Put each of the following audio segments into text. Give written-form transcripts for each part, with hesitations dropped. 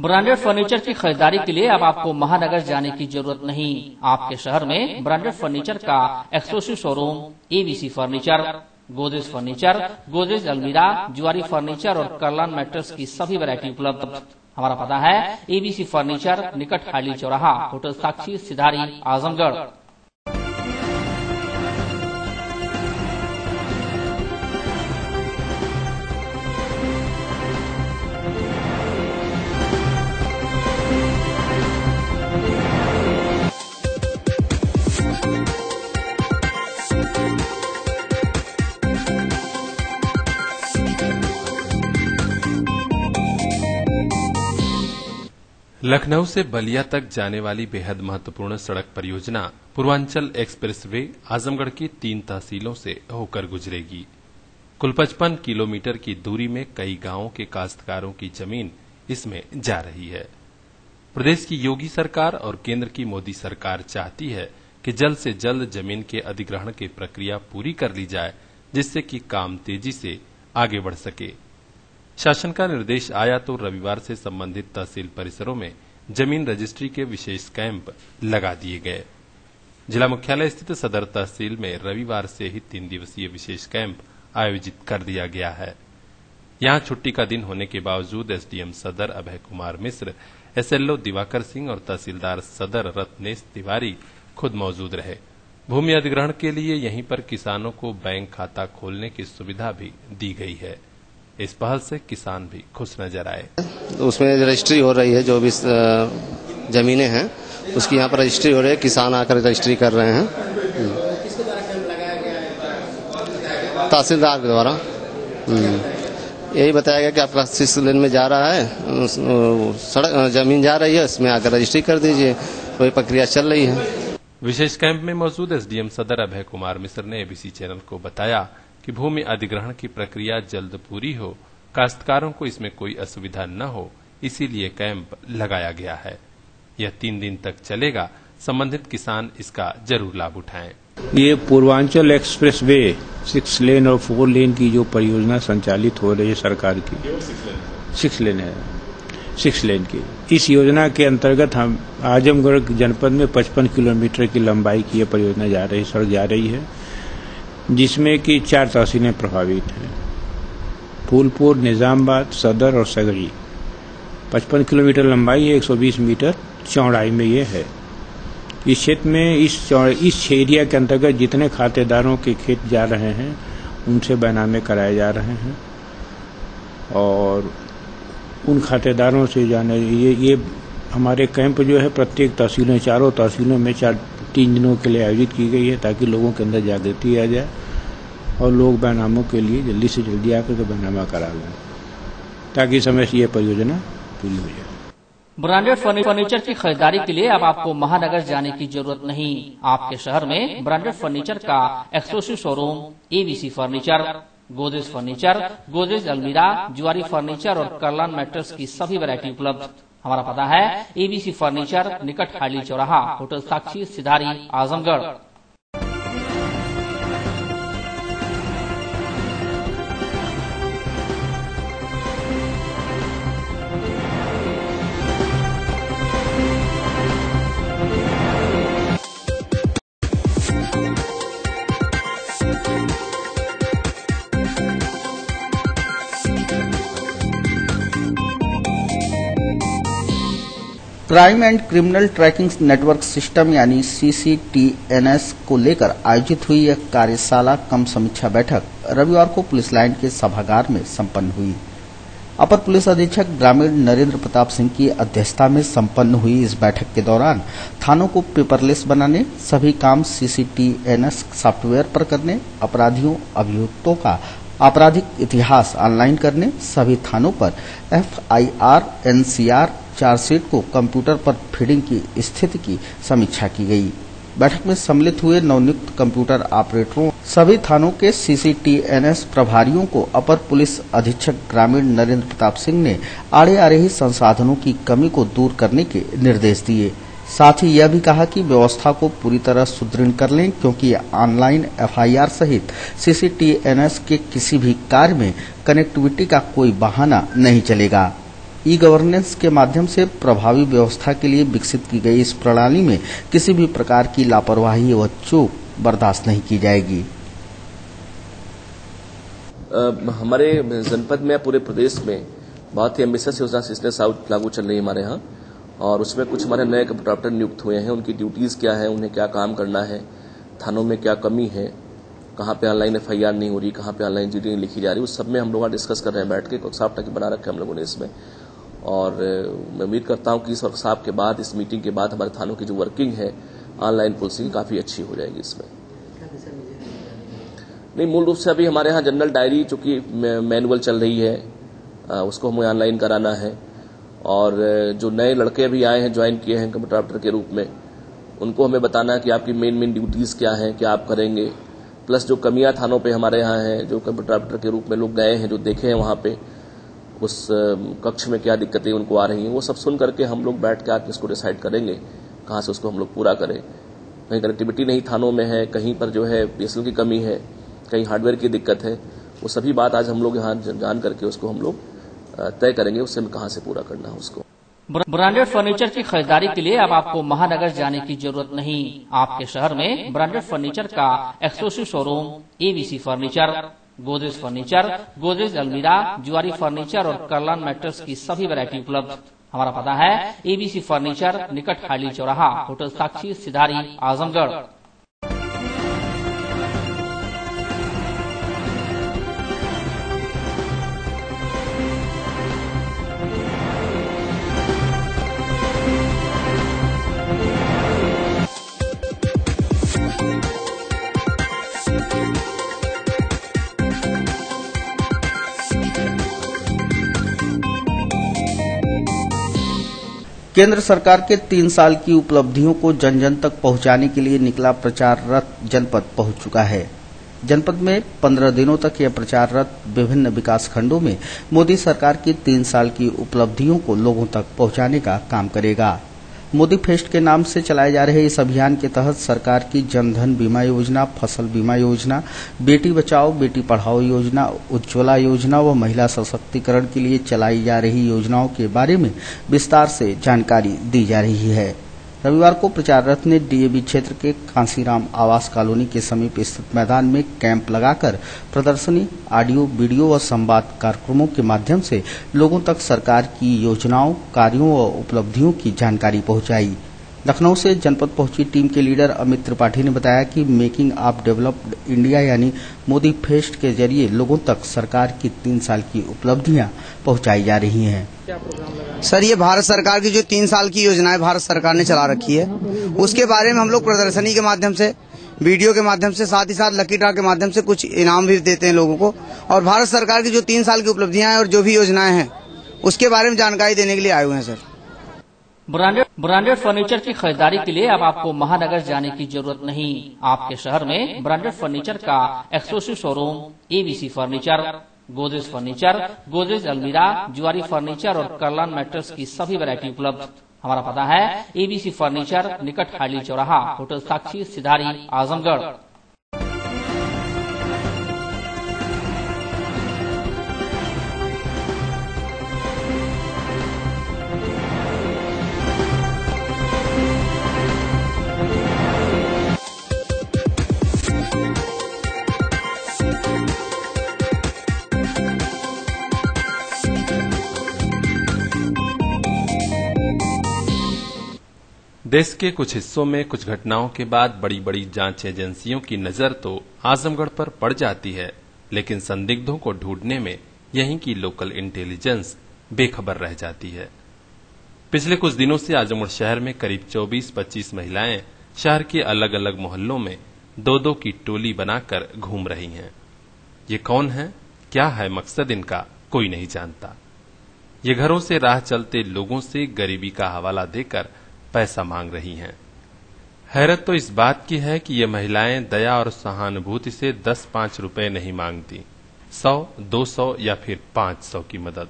Branded furniture की खरीदारी के लिए अब आपको महानगर जाने की जरूरत नहीं। आपके शहर में ब्रांडेड फर्नीचर का exclusive showroom ABC furniture, Godrej furniture, Godrej अलमीरा, जुआरी फर्नीचर और करलान मैट्रेस की सभी वैरायटी उपलब्ध। हमारा पता है एबीसी फर्नीचर, निकट हाइली चौराहा, होटल साक्षी, सिधारी, आजमगढ़। लखनऊ से बलिया तक जाने वाली बेहद महत्वपूर्ण सड़क परियोजना पूर्वांचल एक्सप्रेसवे आजमगढ़ की 3 तहसीलों से होकर गुजरेगी। कुल 55 किलोमीटर की दूरी में कई गांवों के काश्तकारों की जमीन इसमें जा रही है। प्रदेश की योगी सरकार और केंद्र की मोदी सरकार चाहती है कि जल्द से जल्द जमीन के अधिग्रहण की प्रक्रिया पूरी कर ली जाए, जिससे कि काम तेजी से आगे बढ़ सके। शासन का निर्देश आया तो रविवार से संबंधित तहसील परिसरों में जमीन रजिस्ट्री के विशेष कैंप लगा दिए गए। जिला मुख्यालय स्थित सदर तहसील में रविवार से ही 3 दिवसीय विशेष कैंप आयोजित कर दिया गया है। यहां छुट्टी का दिन होने के बावजूद एसडीएम सदर अभय कुमार मिश्र, एसएलओ दिवाकर सिंह और तहसीलदार सदर रत्नेश तिवारी खुद मौजूद रहे। भूमि अधिग्रहण के लिए यहीं पर किसानों को बैंक खाता खोलने की सुविधा भी दी गई है। इस पहल से किसान भी खुश नजर आए। उसमें रजिस्ट्री हो रही है, जो भी जमीनें हैं उसकी यहाँ पर रजिस्ट्री हो रही है। किसान आकर रजिस्ट्री कर रहे हैं। किसके द्वारा कैंप लगाया गया है? तहसीलदार के द्वारा यही बताया गया कि आपका 6 लेन में जा रहा है, सड़क जमीन जा रही है, इसमें आकर रजिस्ट्री कर दीजिए। वही प्रक्रिया चल रही है। विशेष कैंप में मौजूद एसडीएम सदर अभय कुमार मिश्र ने एबीसी चैनल को बताया कि भूमि अधिग्रहण की प्रक्रिया जल्द पूरी हो, काश्तकारों को इसमें कोई असुविधा न हो, इसीलिए कैंप लगाया गया है। यह 3 दिन तक चलेगा। संबंधित किसान इसका जरूर लाभ उठाएं। ये पूर्वांचल एक्सप्रेस वे 6 लेन और 4 लेन की जो परियोजना संचालित हो रही है सरकार की, 6 लेन है, 6 लेन की। इस योजना के अंतर्गत हम आजमगढ़ जनपद में 55 किलोमीटर की लंबाई की यह परियोजना जा रही, सड़क जा रही है, जिसमें कि 4 तहसीलें प्रभावित हैं: फूलपुर, निजामबाद, सदर और सगरी। 55 किलोमीटर लंबाई है, 120 मीटर चौड़ाई में ये है। इस क्षेत्र में इस एरिया के अंतर्गत जितने खातेदारों के खेत जा रहे हैं उनसे बैनामे कराए जा रहे हैं और उन खातेदारों से जाने ये हमारे कैंप जो है प्रत्येक तहसीलों, 4 तहसीलों में 3 दिनों के लिए आयोजित की गई है, ताकि लोगों के अंदर जागृति आ जाए और लोग बैनामों के लिए जल्दी से जल्दी आकर के बैनामा करा लें, ताकि समय से ये परियोजना पूरी हो जाए। ब्रांडेड फर्नीचर की खरीदारी के लिए अब आपको महानगर जाने की जरूरत नहीं। आपके शहर में ब्रांडेड फर्नीचर का exclusive showroom ABC furniture, Godrej furniture, Godrej अलमीरा, जुआरी फर्नीचर और करलान मैट्रेस की सभी वैरायटी उपलब्ध। हमारा पता है एबीसी फर्नीचर, निकट हाइली चौराहा, hotel Sakshi, Sidhari, Azamgarh. Crime and criminal tracking network system यानी सीसीटीएनएस को लेकर आयोजित हुई एक कार्यशाला कम समीक्षा बैठक रविवार को पुलिस लाइन के सभागार में संपन्न हुई। अपर पुलिस अधीक्षक ग्रामीण नरेंद्र प्रताप सिंह की अध्यक्षता में संपन्न हुई इस बैठक के दौरान थानों को पेपरलेस बनाने, सभी काम सीसीटीएनएस सॉफ्टवेयर पर करने, अपराधियों अभियुक्तों का आपराधिक इतिहास ऑनलाइन करने, सभी थानों पर एफआईआर, एनसीआर चार्जशीट को कंप्यूटर पर फीडिंग की स्थिति की समीक्षा की गई। बैठक में सम्मिलित हुए नवनियुक्त कंप्यूटर ऑपरेटरों, सभी थानों के सीसीटीएनएस प्रभारियों को अपर पुलिस अधीक्षक ग्रामीण नरेंद्र प्रताप सिंह ने आड़े आ रही संसाधनों की कमी को दूर करने के निर्देश दिए। साथ ही यह भी कहा कि व्यवस्था को पूरी तरह सुदृढ़ कर लें, क्योंकि ऑनलाइन एफआईआर सहित सीसीटीएनएस के किसी भी कार्य में कनेक्टिविटी का कोई बहाना नहीं चलेगा। ई गवर्नेंस के माध्यम से प्रभावी व्यवस्था के लिए विकसित की गई इस प्रणाली में किसी भी प्रकार की लापरवाही व चूक बर्दाश्त नहीं की जाएगी। हमारे जनपद में पूरे प्रदेश में बहुत ही एम्बिशियस योजना सिस्टम साउथ लागू चल रही है हमारे यहाँ, और उसमें कुछ हमारे नए कंट्रैक्टर नियुक्त हुए हैं। उनकी ड्यूटीज क्या है, उन्हें क्या काम करना है, थानों में क्या कमी है, कहाँ पे ऑनलाइन FIR नहीं हो रही, कहाँ पे ऑनलाइन GD नहीं लिखी जा रही, उस सब में हम लोग डिस्कस कर रहे हैं बैठ के। वर्कशॉप तक बना रखे हम लोगों ने इसमें, और मैं उम्मीद करता हूँ कि इस वर्कशॉप के बाद, इस मीटिंग के बाद हमारे थानों की जो वर्किंग है ऑनलाइन पुलिसिंग काफी अच्छी हो जाएगी इसमें। नहीं, मूल रूप से अभी हमारे यहाँ जनरल डायरी चूंकि मैनुअल चल रही है, उसको हमें ऑनलाइन कराना है, और जो नए लड़के अभी आए हैं, ज्वाइन किए हैं कंट्रैक्टर के रूप में, उनको हमें बताना है कि आपकी मेन ड्यूटीज क्या हैं, क्या आप करेंगे, प्लस जो कमियां थानों पे हमारे यहाँ हैं, जो कंट्रैक्टर के रूप में लोग गए हैं, जो देखे हैं वहां पे उस कक्ष में क्या दिक्कतें उनको आ रही हैं, वो सब सुन करके हम लोग बैठ के आके इसको डिसाइड करेंगे कहाँ से उसको हम लोग पूरा करें। कहीं कनेक्टिविटी नहीं थानों में है, कहीं पर जो है PSL की कमी है, कहीं हार्डवेयर की दिक्कत है, वो सभी बात आज हम लोग यहाँ जान करके उसको हम लोग तय करेंगे उससे कहां से पूरा करना है उसको। ब्रांडेड फर्नीचर की खरीदारी के लिए अब आपको महानगर जाने की जरूरत नहीं। आपके शहर में ब्रांडेड फर्नीचर का exclusive showroom ABC furniture, Godrej furniture, Godrej अलमीरा, जुआरी फर्नीचर और करलान मैट्रेस की सभी वैरायटी उपलब्ध। हमारा पता है ABC फर्नीचर, निकट हाइली चौराहा, होटल साक्षी, सिधारी, आजमगढ़। केंद्र सरकार के 3 साल की उपलब्धियों को जन जन तक पहुंचाने के लिए निकला प्रचार रथ जनपद पहुंच चुका है। जनपद में 15 दिनों तक यह प्रचार रथ विभिन्न विकास खंडों में मोदी सरकार की 3 साल की उपलब्धियों को लोगों तक पहुंचाने का काम करेगा। मोदी फेस्ट के नाम से चलाए जा रहे इस अभियान के तहत सरकार की जनधन बीमा योजना, फसल बीमा योजना, बेटी बचाओ बेटी पढ़ाओ योजना, उज्ज्वला योजना व महिला सशक्तिकरण के लिए चलाई जा रही योजनाओं के बारे में विस्तार से जानकारी दी जा रही है। रविवार को प्रचार रथ ने DAV क्षेत्र के कांसीराम आवास कॉलोनी के समीप स्थित मैदान में कैंप लगाकर प्रदर्शनी, ऑडियो, वीडियो व संवाद कार्यक्रमों के माध्यम से लोगों तक सरकार की योजनाओं, कार्यों व उपलब्धियों की जानकारी पहुंचाई। लखनऊ से जनपद पहुंची टीम के लीडर अमित त्रिपाठी ने बताया कि मेकिंग ऑफ डेवलप्ड इंडिया यानी मोदी फेस्ट के जरिए लोगों तक सरकार की 3 साल की उपलब्धियां पहुंचाई जा रही हैं। सर, ये भारत सरकार की जो 3 साल की योजनाएं भारत सरकार ने चला रखी है, उसके बारे में हम लोग प्रदर्शनी के माध्यम से, वीडियो के माध्यम से, साथ ही साथ लकी ड्रा के माध्यम से कुछ इनाम भी देते हैं लोगों को, और भारत सरकार की जो 3 साल की उपलब्धियां हैं और जो भी योजनाएं हैं उसके बारे में जानकारी देने के लिए आए हुए हैं। सर, ब्रांडेड फर्नीचर की खरीदारी के लिए अब आपको महानगर जाने की जरूरत नहीं। आपके शहर में ब्रांडेड फर्नीचर का exclusive showroom ABC furniture, Godrej furniture, Godrej अलमीरा, जुआरी फर्नीचर और करलान मैट्रेस की सभी वैरायटी उपलब्ध। हमारा पता है ABC फर्नीचर, निकट हाइली चौराहा, होटल साक्षी, सिधारी, आजमगढ़। देश के कुछ हिस्सों में कुछ घटनाओं के बाद बड़ी बड़ी जांच एजेंसियों की नजर तो आजमगढ़ पर पड़ जाती है, लेकिन संदिग्धों को ढूंढने में यहीं की लोकल इंटेलिजेंस बेखबर रह जाती है। पिछले कुछ दिनों से आजमगढ़ शहर में करीब 24-25 महिलाएं शहर के अलग अलग मोहल्लों में 2-2 की टोली बनाकर घूम रही हैं। ये कौन है, क्या है मकसद इनका, कोई नहीं जानता। ये घरों से राह चलते लोगों से गरीबी का हवाला देकर पैसा मांग रही हैं। हैरत तो इस बात की है कि ये महिलाएं दया और सहानुभूति से 10-5 रुपए नहीं मांगती, 100, 200 या फिर 500 की मदद।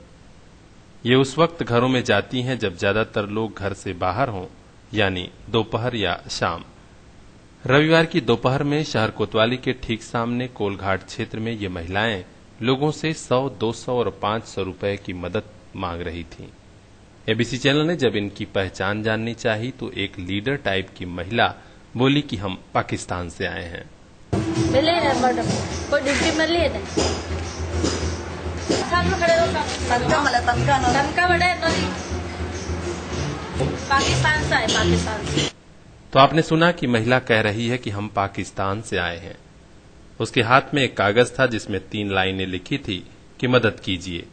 ये उस वक्त घरों में जाती हैं जब ज्यादातर लोग घर से बाहर हों, यानी दोपहर या शाम। रविवार की दोपहर में शहर कोतवाली के ठीक सामने कोलघाट क्षेत्र में ये महिलाएं लोगों से 100, 200 और 500 रुपए की मदद मांग रही थीं। एबीसी चैनल ने जब इनकी पहचान जाननी चाहिए तो एक लीडर टाइप की महिला बोली कि हम पाकिस्तान से आए हैं। पाकिस्तान से आए, पाकिस्तान से। तो आपने सुना कि महिला कह रही है कि हम पाकिस्तान से आए हैं। उसके हाथ में एक कागज था जिसमें 3 लाइनें लिखी थी कि मदद कीजिए,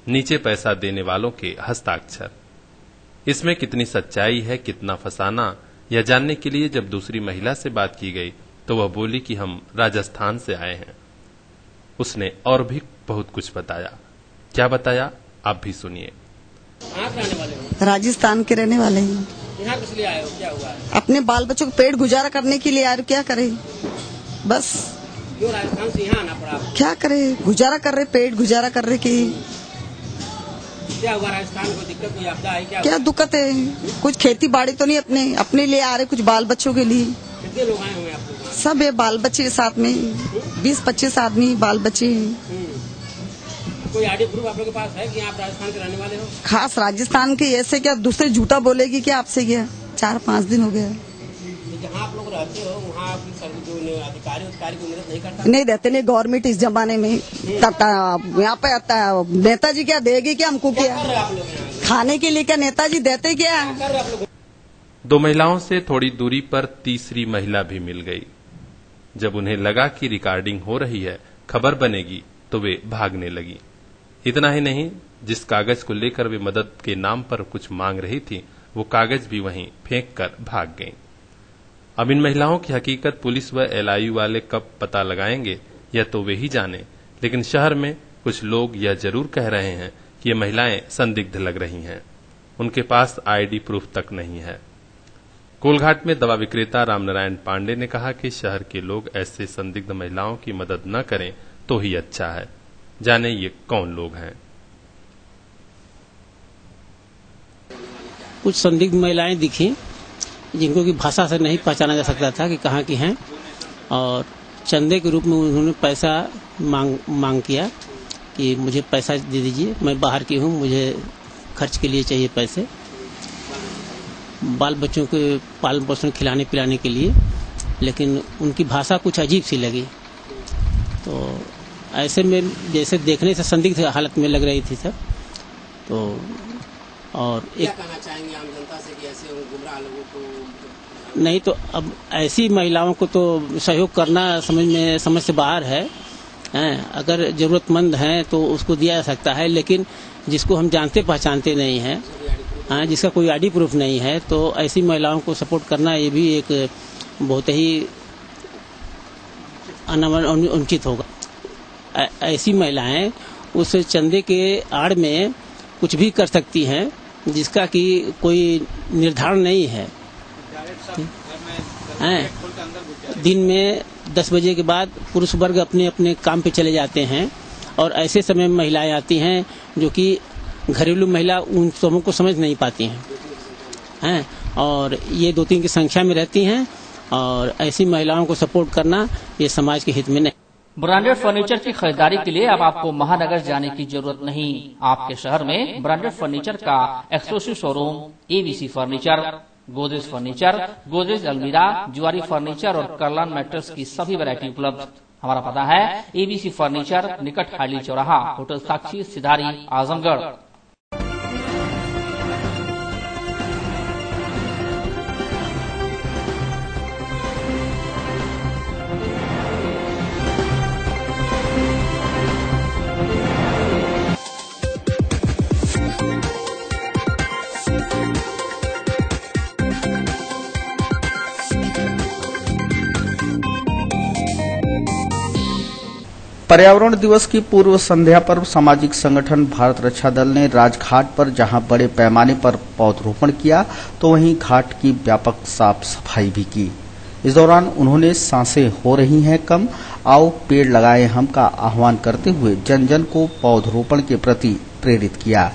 नीचे पैसा देने वालों के हस्ताक्षर। इसमें कितनी सच्चाई है, कितना फसाना, यह जानने के लिए जब दूसरी महिला से बात की गई तो वह बोली कि हम राजस्थान से आए हैं। उसने और भी बहुत कुछ बताया। क्या बताया आप भी सुनिए। राजस्थान के रहने वाले हैं। यहाँ किस लिए आए हो, क्या हुआ है? अपने बाल बच्चों को पेट गुजारा करने के लिए आए, क्या करे, बस। क्यों राजस्थान से यहाँ आना पड़ा? क्या करे, गुजारा कर रहे, पेट गुजारा कर रहे की। क्या हुआ राजस्थान को, दिक्कत कोई आपदा है क्या दिक्कत है? कुछ खेती बाड़ी तो नहीं, अपने लिए आ रहे, कुछ बाल बच्चों के लिए। कितने लोग आए हुए आप लोग? सब है, बाल बच्चे के साथ में 20-25 आदमी बाल बच्चे हैं। कोई आईडी प्रूफ आप लोग के पास है कि आप राजस्थान के रहने वाले हो? खास राजस्थान के, ऐसे क्या दूसरे झूठा बोलेगी क्या आपसे? क्या 4-5 दिन हो गया। जहाँ आप लोग रहते हो वहाँ जो अधिकारी को मदद नहीं करता? नहीं देते, नहीं। गवर्नमेंट इस जमाने में यहाँ पे आता है, नेताजी क्या देगी क्या हमको? क्या खाने के लिए क्या नेताजी देते क्या? 2 महिलाओं से थोड़ी दूरी पर तीसरी महिला भी मिल गई। जब उन्हें लगा कि रिकॉर्डिंग हो रही है, खबर बनेगी, तो वे भागने लगी। इतना ही नहीं, जिस कागज को लेकर वे मदद के नाम पर कुछ मांग रही थी, वो कागज भी वहीं फेंक कर भाग गईं। अब इन महिलाओं की हकीकत पुलिस व एलआईयू वाले कब पता लगाएंगे यह तो वे ही जाने, लेकिन शहर में कुछ लोग यह जरूर कह रहे हैं कि ये महिलाएं संदिग्ध लग रही हैं। उनके पास आईडी प्रूफ तक नहीं है। कोलघाट में दवा विक्रेता रामनारायण पांडे ने कहा कि शहर के लोग ऐसे संदिग्ध महिलाओं की मदद न करें तो ही अच्छा है। जाने ये कौन लोग हैं। कुछ संदिग्ध महिलाएं दिखी जिनको की भाषा से नहीं पहचाना जा सकता था कि कहाँ की हैं, और चंदे के रूप में उन्होंने पैसा मांग किया कि मुझे पैसा दे दीजिए, मैं बाहर की हूँ, मुझे खर्च के लिए चाहिए पैसे, बाल बच्चों के पालन पोषण खिलाने पिलाने के लिए। लेकिन उनकी भाषा कुछ अजीब सी लगी, तो ऐसे में जैसे देखने से संदिग्ध हालत में लग रही थी सब। तो और क्या कहना चाहेंगे आम जनता से कि ऐसे गुमराह लोगों को? नहीं, तो अब ऐसी महिलाओं को तो सहयोग करना समझ से बाहर है। अगर जरूरतमंद हैं तो उसको दिया जा सकता है, लेकिन जिसको हम जानते पहचानते नहीं हैं, जिसका कोई आईडी प्रूफ नहीं है, तो ऐसी महिलाओं को सपोर्ट करना ये भी एक बहुत ही अनुचित होगा। ऐसी महिलाएं उस चंदे के आड़ में कुछ भी कर सकती हैं जिसका कि कोई निर्धारण नहीं है। दिन में 10 बजे के बाद पुरुष वर्ग अपने अपने काम पे चले जाते हैं, और ऐसे समय में महिलाएं आती हैं जो कि घरेलू महिला उन सबों को समझ नहीं पाती हैं, और ये 2-3 की संख्या में रहती हैं, और ऐसी महिलाओं को सपोर्ट करना ये समाज के हित में नहीं। ब्रांडेड फर्नीचर की खरीदारी के लिए अब आपको महानगर जाने की जरूरत नहीं। आपके शहर में ब्रांडेड फर्नीचर का exclusive showroom ABC furniture, Godrej furniture, Godrej अलमीरा, जुआरी फर्नीचर और करलान मैट्रेस की सभी वैरायटी उपलब्ध। हमारा पता है एबीसी फर्नीचर, निकट हाइली चौराहा, होटल साक्षी, सिधारी, आजमगढ़। पर्यावरण दिवस की पूर्व संध्या पर सामाजिक संगठन भारत रक्षा दल ने राजघाट पर जहां बड़े पैमाने पर पौधरोपण किया, तो वहीं घाट की व्यापक साफ सफाई भी की। इस दौरान उन्होंने सांसें हो रही हैं कम, आओ पेड़ लगाए हम का आह्वान करते हुए जन जन को पौधरोपण के प्रति प्रेरित किया।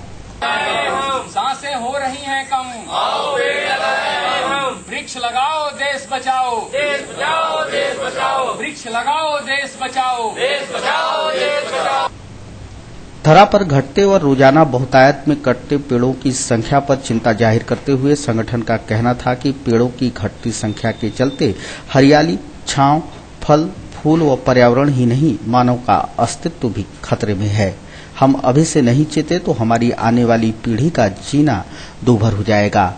सांसें हो रही हैं कम, आओ पेड़ लगाए हम, वृक्ष लगाओ देश बचाओ, देश बचाओ देश बचाओ, वृक्ष लगाओ देश बचाओ, देश बचाओ देश बचाओ। धरा पर घटते और रोजाना बहुतायत में कटते पेड़ों की संख्या पर चिंता जाहिर करते हुए संगठन का कहना था कि पेड़ों की घटती संख्या के चलते हरियाली, छांव, फल, फूल व पर्यावरण ही नहीं मानव का अस्तित्व भी खतरे में है। हम अभी से नहीं चेते तो हमारी आने वाली पीढ़ी का जीना दूभर हो जाएगा।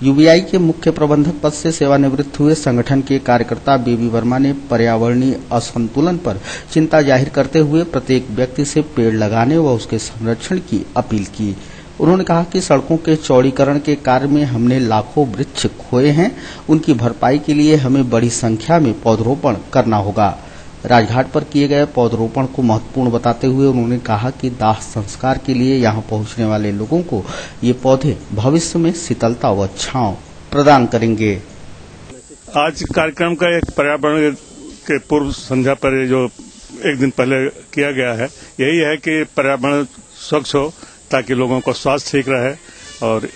यूबीआई के मुख्य प्रबंधक पद से सेवानिवृत्त हुए संगठन के कार्यकर्ता बेबी वर्मा ने पर्यावरणीय असंतुलन पर चिंता जाहिर करते हुए प्रत्येक व्यक्ति से पेड़ लगाने व उसके संरक्षण की अपील की। उन्होंने कहा कि सड़कों के चौड़ीकरण के कार्य में हमने लाखों वृक्ष खोए हैं, उनकी भरपाई के लिए हमें बड़ी संख्या में पौधरोपण करना होगा। राजघाट पर किए गए पौधरोपण को महत्वपूर्ण बताते हुए उन्होंने कहा कि दाह संस्कार के लिए यहां पहुंचने वाले लोगों को ये पौधे भविष्य में शीतलता व छांव प्रदान करेंगे। आज कार्यक्रम का एक पर्यावरण के पूर्व संध्या पर जो एक दिन पहले किया गया है, यही है कि पर्यावरण स्वच्छ हो ताकि लोगों को स्वास्थ्य ठीक रहे। और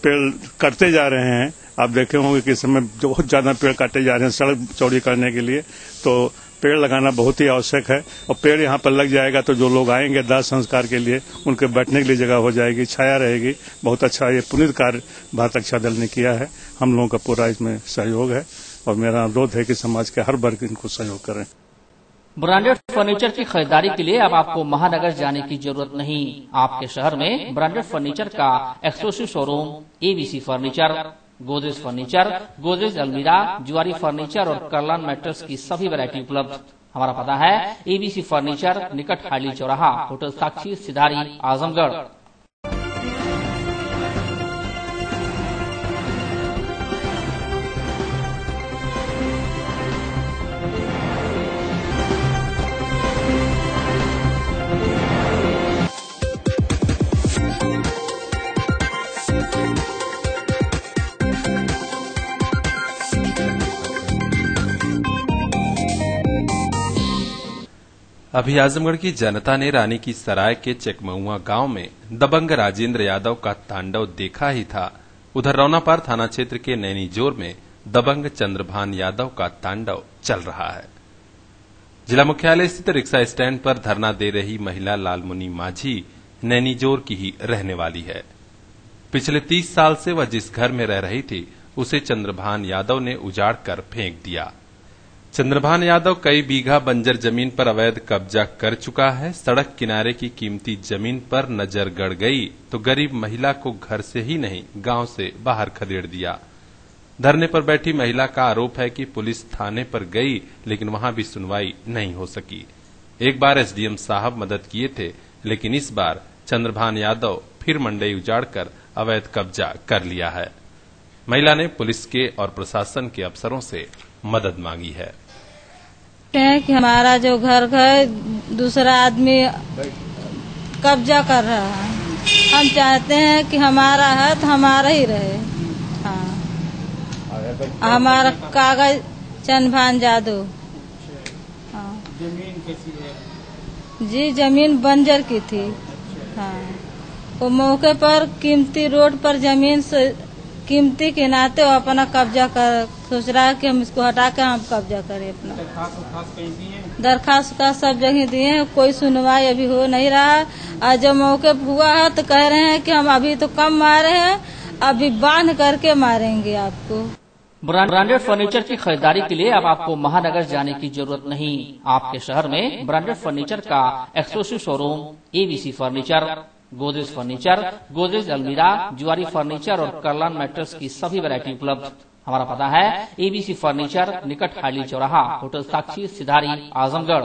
पेड़ कटते जा रहे हैं, आप देखे होंगे कि इस समय बहुत ज्यादा पेड़ काटे जा रहे हैं सड़क चौड़ी करने के लिए, तो पेड़ लगाना बहुत ही आवश्यक है। और पेड़ यहाँ पर लग जाएगा तो जो लोग आएंगे दाह संस्कार के लिए उनके बैठने के लिए जगह हो जाएगी, छाया रहेगी। बहुत अच्छा ये पुनीत कार्य भारत रक्षा दल ने किया है। हम लोगों का पूरा इसमें सहयोग है और मेरा अनुरोध है कि समाज के हर वर्ग इनको सहयोग करें। ब्रांडेड फर्नीचर की खरीदारी के लिए अब आपको महानगर जाने की जरूरत नहीं। आपके शहर में ब्रांडेड फर्नीचर का exclusive showroom ABC furniture, Godrej furniture, Godrej अलमीरा, जुआरी फर्नीचर और कर्लान मैट्रेस की सभी वैरायटी उपलब्ध। हमारा पता है एबीसी फर्नीचर, निकट हाली चौराहा, होटल साक्षी, सिधारी, आजमगढ़। अभी आजमगढ़ की जनता ने रानी की सराय के चकमउआ गांव में दबंग राजेंद्र यादव का तांडव देखा ही था। उधर रौनापार थाना क्षेत्र के नैनीजोर में दबंग चंद्रभान यादव का तांडव चल रहा है। जिला मुख्यालय स्थित रिक्शा स्टैंड पर धरना दे रही महिला लालमुनी माझी नैनीजोर की ही रहने वाली है। पिछले 30 साल से वह जिस घर में रह रही थी उसे चंद्रभान यादव ने उजाड़ कर फेंक दिया। चंद्रभान यादव कई बीघा बंजर जमीन पर अवैध कब्जा कर चुका है। सड़क किनारे की कीमती जमीन पर नजर गड़ गई तो गरीब महिला को घर से ही नहीं गांव से बाहर खदेड़ दिया। धरने पर बैठी महिला का आरोप है कि पुलिस थाने पर गई लेकिन वहां भी सुनवाई नहीं हो सकी। एक बार एसडीएम साहब मदद किए थे लेकिन इस बार चंद्रभान यादव फिर मंडई उजाड़कर अवैध कब्जा कर लिया है। महिला ने पुलिस के और प्रशासन के अफसरों से मदद मांगी है कि हमारा जो घर है दूसरा आदमी कब्जा कर रहा है। हम चाहते हैं कि हमारा है तो हमारा ही रहे। हाँ, हमारा कागज चंद्रभान यादव। हाँ, जमीन कैसी है? जी जमीन बंजर की थी। हाँ, वो मौके पर कीमती रोड पर जमीन कीमती के नाते वो अपना कब्जा कर सोच रहा है कि हम इसको हटा के हम कब्जा करें अपना। दरखास्त का सब जगह दिए हैं, कोई सुनवाई अभी हो नहीं रहा। और जब मौके पर हुआ है तो कह रहे हैं कि हम अभी तो कम मारे हैं, अभी बांध करके मारेंगे आपको। ब्रांडेड फर्नीचर की खरीदारी के लिए अब आपको महानगर जाने की जरूरत नहीं। आपके शहर में ब्रांडेड फर्नीचर का exclusive showroom ABC furniture, Godrej furniture, Godrej अलमीरा, जुआरी फर्नीचर और कर्लान मैट्रेस की सभी वैरायटी उपलब्ध। हमारा पता है एबीसी फर्नीचर, निकट हाली चौराहा, होटल साक्षी, सिधारी, आजमगढ़।